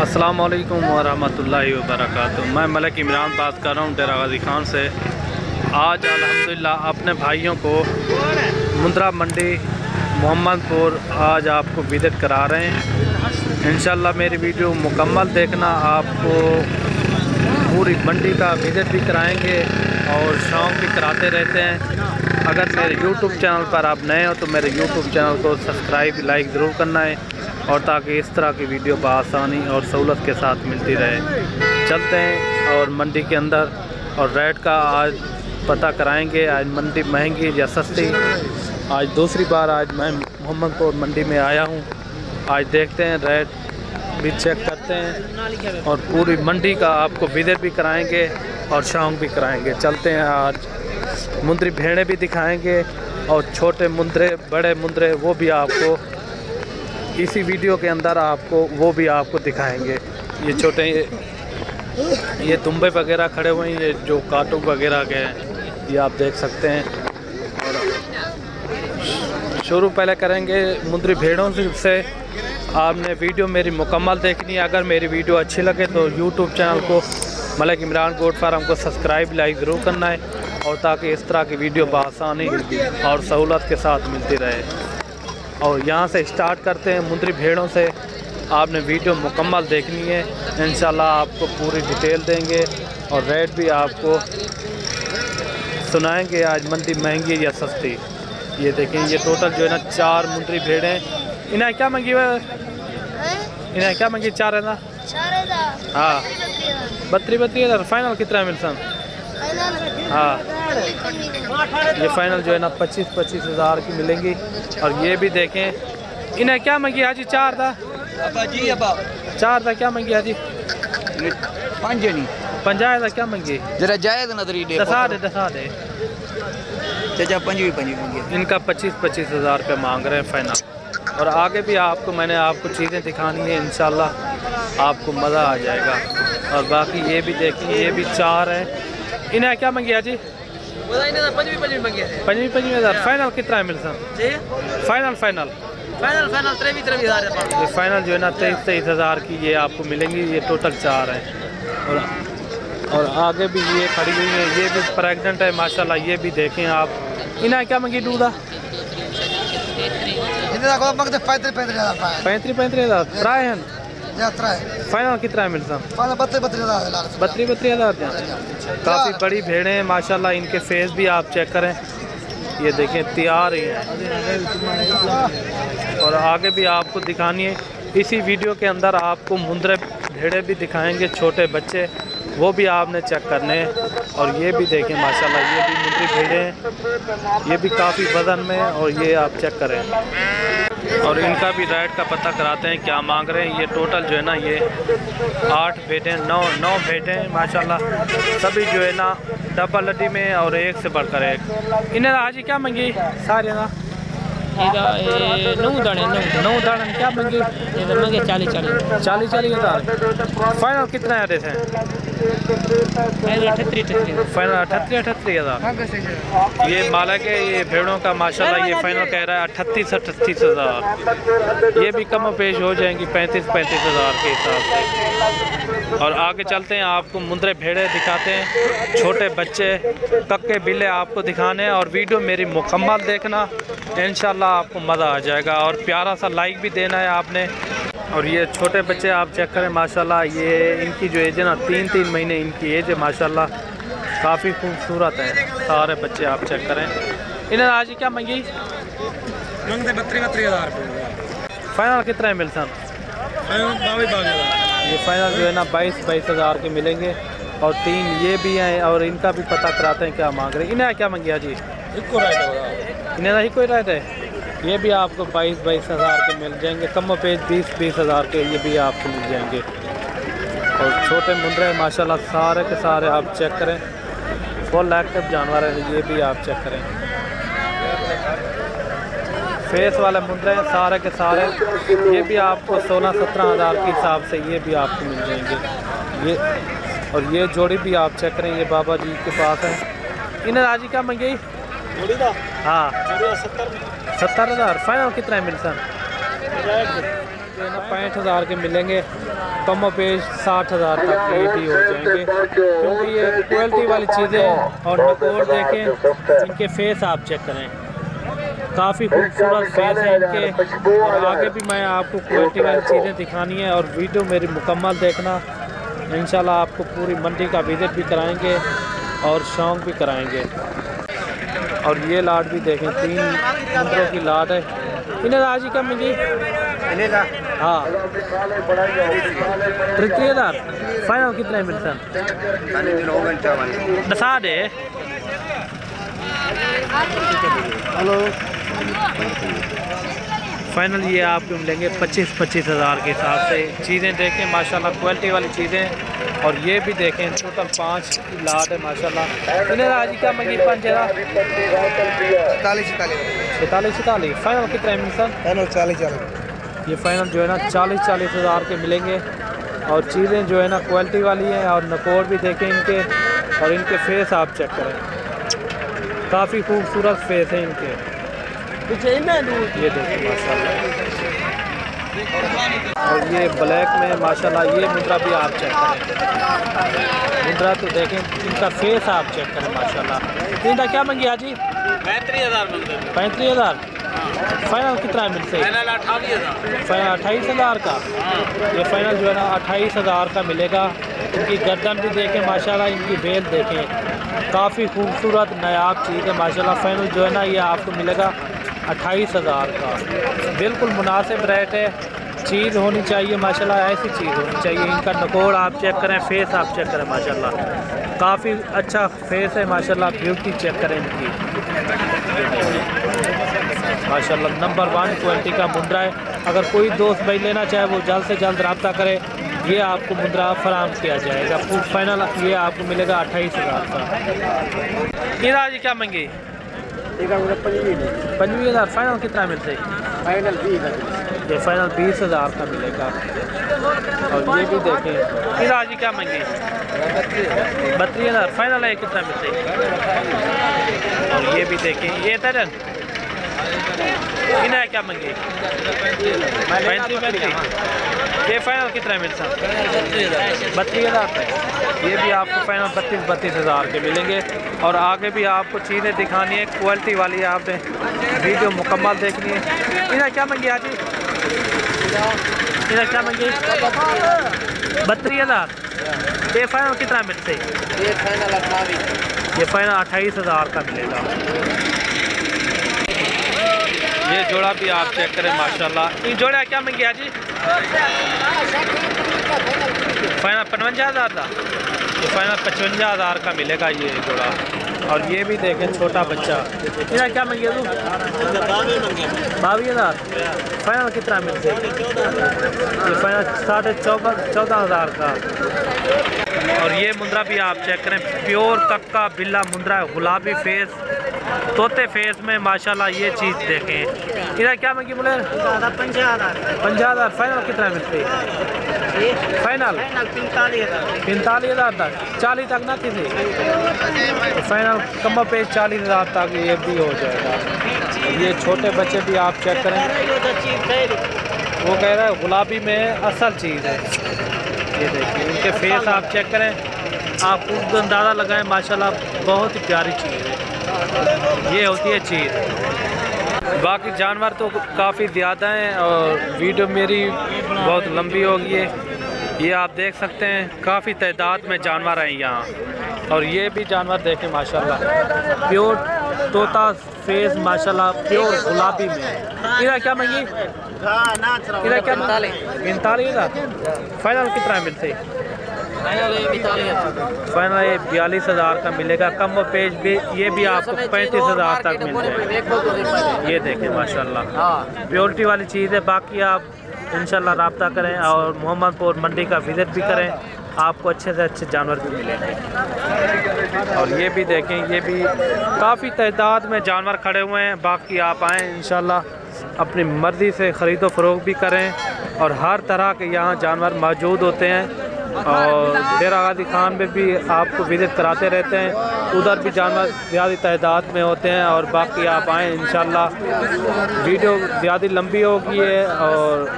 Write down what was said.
अस्सलामुअलैकुम वरहमतुल्लाहि वबरकातुहू। मैं मलिक इमरान बात कर रहा हूँ डेरा गाजी खान से। आज अल्हम्दुलिल्लाह अपने भाइयों को मुंद्रा मंडी मोहम्मदपुर आज आपको विजिट करा रहे हैं। इंशाल्लाह मेरी वीडियो मुकम्मल देखना, आपको पूरी मंडी का विजिट भी कराएंगे और शौक भी कराते रहते हैं। अगर मेरे YouTube चैनल पर आप नए हो तो मेरे YouTube चैनल को सब्सक्राइब लाइक ज़रूर करना है, और ताकि इस तरह की वीडियो बआसानी और सहूलत के साथ मिलती रहे। चलते हैं और मंडी के अंदर और रेट का आज पता कराएंगे, आज मंडी महंगी या सस्ती। आज दूसरी बार आज मैं मोहम्मदपुर मंडी में आया हूँ। आज देखते हैं, रेट भी चेक करते हैं और पूरी मंडी का आपको विजिट भी कराएंगे और शौक भी कराएंगे। चलते हैं, आज मुंद्री भेड़ें भी दिखाएंगे और छोटे मुंद्रे बड़े मुंद्रे वो भी आपको इसी वीडियो के अंदर वो भी आपको दिखाएंगे। ये छोटे ये दुम्बे वगैरह खड़े हुए हैं, ये जो काटू वगैरह के हैं, ये आप देख सकते हैं। और शुरू पहले करेंगे मुंद्री भेड़ों से। आपने वीडियो मेरी मुकम्मल देखनी है। अगर मेरी वीडियो अच्छी लगे तो YouTube चैनल को मलिक इमरान गोट फार्म को सब्सक्राइब लाइक ज़रूर करना है, और ताकि इस तरह की वीडियो बआसानी और सहूलत के साथ मिलती रहे। और यहाँ से स्टार्ट करते हैं मुंद्री भेड़ों से। आपने वीडियो मुकम्मल देखनी है, इंशाल्लाह आपको पूरी डिटेल देंगे और रेट भी आपको सुनाएंगे। आज मंडी महंगी या सस्ती, ये देखें। ये टोटल जो है ना 4 मुंद्री भेड़ें। इन्हें क्या मंगी हुआ? इन्हें क्या मंगी? 4 है ना? हाँ, 32,000 फाइनल कितना मिलता? हाँ, ये फाइनल जो है ना 25 हज़ार की मिलेंगी। और ये भी देखें, इन्हें क्या मंगी हाजी? 4 था जी, 4 था। क्या मंगी हाजी? 50 था। क्या मंगी? जरा जायद नजरी दे, दसा दे चाचा। 25 इनका 25 हज़ार रुपये मांग रहे हैं फाइनल। और आगे भी मैंने आपको चीज़ें दिखानी है, इंशाल्लाह आपको मज़ा आ जाएगा। और बाकी ये भी देखें, ये भी 4 हैं। इन्हें क्या मंगी जी? 25 हज़ार। फाइनल कितना है मिलता? फाइनल ये फाइनल जो है ना 23 हज़ार की ये आपको मिलेंगी। ये टोटल 4 हैं। और आगे भी ये खड़ी हुई है, ये भी प्रेग्नेंट है माशाल्लाह। ये भी देखें आप। इन्हें क्या मंगी दूधा? 35 हज़ार। ट्राई है फाइनल कितना मिलता? 32 हज़ार। काफ़ी बड़ी भेड़ें हैं माशाल्लाह। इनके फेस भी आप चेक करें, ये देखें तैयार ही हैं। और आगे भी आपको दिखानी है। इसी वीडियो के अंदर आपको मुंद्रे भेड़े भी दिखाएंगे, छोटे बच्चे, वो भी आपने चेक करने हैं। और ये भी देखें माशाल्लाह, ये भी मुंद्री भेड़े हैं, ये भी काफ़ी वज़न में। और ये आप चेक करें और इनका भी रेट का पता कराते हैं क्या मांग रहे हैं। ये टोटल जो है ना ये 8 भेड़ें 9 भेड़ें माशाल्लाह, सभी जो है ना डबल हड्डी में और एक से बढ़कर एक। इन्हें हाजी क्या मंगी? सारे ना 9 दाने क्या मंगी? 40 हज़ार। फाइनल कितना है रेट है? फाइनल 38 हज़ार। ये माला के ये भेड़ों का माशाल्लाह ये फाइनल कह रहा है 38 हज़ार। ये भी कम पेश हो जाएंगी 35 हज़ार के हिसाब से। और आगे चलते हैं, आपको मुंद्रे भेड़े दिखाते हैं, छोटे बच्चे कक्के बिल्ले आपको दिखाने हैं। और वीडियो मेरी मुकम्मल देखना, इंशाल्लाह आपको मज़ा आ जाएगा। और प्यारा सा लाइक भी देना है आपने। और ये छोटे बच्चे आप चेक करें माशाल्लाह, ये इनकी जो एज है ना 3 महीने इनकी एज है माशाल्लाह। काफ़ी खूबसूरत है सारे बच्चे, आप चेक करें। इन्हें आज क्या मंगी? 32 हज़ार। फाइनल कितना है मिलता? ये फाइनल जो है ना 22 हज़ार के मिलेंगे। और 3 ये भी हैं, और इनका भी पता कराते हैं क्या मांग रहे हैं। इन्हें क्या मंगी जी? इन्हें ही कोई राइट है। ये भी आपको 22 हज़ार के मिल जाएंगे, कम पेज 20 हज़ार के ये भी आपको मिल जाएंगे। और छोटे मुंद्रे माशाल्लाह सारे के सारे आप चेक करें, फुल एक्टिव जानवर है। ये भी आप चेक करें, फेस वाले मुंद्रे हैं सारे के सारे। ये भी आपको 16-17 हज़ार के हिसाब से ये भी आपको मिल जाएंगे। ये और ये जोड़ी भी आप चेक करें, ये बाबा जी के पास है। इन्हें राजी क्या मंगी? हाँ 70 हज़ार। फाइनल कितना है मिलता? जो है ना 65,000 के मिलेंगे, कम पेश 60,000 तक ये भी हो जाएंगे, क्योंकि ये क्वालिटी वाली चीज़ें हैं। और नकोर देखें, इनके फेस आप चेक करें, काफ़ी खूबसूरत फेस है इनके। और आगे भी मैं आपको क्वालिटी वाली चीज़ें दिखानी है और वीडियो मेरी मुकम्मल देखना। इंशाल्लाह आपको पूरी मंडी का विज़िट भी कराएंगे और शौक भी कराएंगे। और ये लाट भी देखें, 3 मुंदरों की लाट है। इन्हें आज ही कम मिली हाँ 33,000 फाइनल कितने मिलता दसा दे। हेलो फाइनल ये आपको मिलेंगे 25,000 के हिसाब से। चीज़ें देखें माशाल्लाह क्वालिटी वाली चीज़ें। और ये भी देखें टोटल 5 की लाट है माशाल्लाह। इन्हें आज क्या मंगी 5,000 46 फाइनल कितना है सर? फाइनल 40 ये फाइनल जो है ना 40,000 के मिलेंगे। और चीज़ें जो है ना क्वालिटी वाली हैं। और नकोर भी देखें इनके, और इनके फेस आप चेक करें, काफ़ी खूबसूरत फेस है इनके। ये देखिए माशाल्लाह। और ये ब्लैक में माशाल्लाह, ये मुद्रा भी आप चेक करें, मुद्रा तो देखें, इनका फेस आप चेक करें माशाल्लाह। इनका क्या मंगी हाजी? 35,000 फाइनल कितना मिलते? फाइनल 28,000 का। ये फाइनल जो है ना 28,000 का मिलेगा। इनकी गर्दन भी देखें माशाल्लाह, इनकी बेल देखें, काफ़ी खूबसूरत नायाब चीज़ है माशाल्लाह। फाइनल जो है ना ये आपको मिलेगा 28,000 का। बिल्कुल मुनासिब रेट है। चीज़ होनी चाहिए माशाल्लाह, ऐसी चीज़ होनी चाहिए। इनका नकोड़ आप चेक करें, फेस आप चेक करें माशाल्लाह, काफ़ी अच्छा फेस है माशाल्लाह। ब्यूटी चेक करें इनकी माशाल्लाह, नंबर 1 क्वालिटी का मुंद्रा है। अगर कोई दोस्त भाई लेना चाहे वो जल्द से जल्द रब्ता करे, ये आपको मुंद्रा फराम किया जाएगा। फाइनल ये आपको मिलेगा 28,000 का। इधर जी क्या मंगी? 25,000 फाइनल कितना मिलते? फाइनल 20,000। ये फाइनल 20,000 का मिलेगा। और ये भी देखें, फिर आज क्या मंगे? 32,000 फाइनल है, कितना मिलते? और ये भी देखें, ये तरन इन्हें क्या मंगे? 35,000। ये फाइनल कितना मिलता? 32,000 तक। ये भी आपको फाइनल 32,000 के मिलेंगे। और आगे भी आपको चीज़ें दिखानी है क्वालिटी वाली, आपने वीडियो मुकम्मल देखनी है। इन्हें क्या मंगी आज? इन्हें क्या मंगी? 32,000। ये फाइनल कितना मिलते? ये फाइनल 28। ये फाइनल 28,000 का मिलेगा। ये जोड़ा भी आप चेक करें माशाल्लाह। ये जोड़ा क्या मंगी आज? फाइनल 55,000 का। ये फाइनल 55,000 का मिलेगा ये जोड़ा। और ये भी देखें छोटा बच्चा, इधर क्या मंगे तू? 22,000 फाइनल कितना मिलते? ये फाइनल 14,500 का। और ये मुंद्रा भी आप चेक करें, प्योर कक्का बिल्ला मुंद्रा है, गुलाबी फेस, तोते फेस में माशाल्लाह। ये चीज़ देखें, इधर क्या मंगी बोले? 50,000 फाइनल कितना मिलते? फाइनल 45,000 तक, 40 तक ना किसी फाइनल कम पे 40,000 तक ये भी हो जाएगा। ये छोटे बच्चे भी आप चेक करें, वो कह रहा है गुलाबी में असल चीज़ है। ये देखिए इनके फेस आप चेक करें, आप खुद अंदाज़ा लगाएं माशाल्लाह, बहुत ही प्यारी चीज़ है। ये होती है चीज़। बाकी जानवर तो काफ़ी ज़्यादा हैं और वीडियो मेरी बहुत लंबी हो गई है। ये आप देख सकते हैं, काफ़ी तादाद में जानवर हैं यहाँ। और ये भी जानवर देखें माशाल्लाह, प्योर तोता फेस माशाल्लाह, प्योर गुलाबी में। इधर क्या मंगी? इधर क्या? 45,000 फाइनल कितना मिलते? फाइनल ये 42,000 का मिलेगा। कम पेज भी ये भी आपको 35,000 तक मिल जाएगा। ये देखें माशाल्लाह, प्योरिटी वाली चीज़ है। बाकी आप इंशाल्लाह रब्ता करें और मोहम्मदपुर मंडी का विज़िट भी करें, आपको अच्छे से अच्छे जानवर भी मिलेंगे। और ये भी देखें, ये भी काफ़ी तादाद में जानवर खड़े हुए हैं। बाकी आप आएँ इंशाल्लाह अपनी मर्ज़ी से ख़रीदो फ़रोख्त भी करें। और हर तरह के यहाँ जानवर मौजूद होते हैं। और डेरा गाजी खान में भी आपको विज़िट कराते रहते हैं, उधर भी जानवर ज़्यादा तादाद में होते हैं। और बाकी आप आएँ इंशाल्लाह। वीडियो ज़्यादा लंबी होगी है और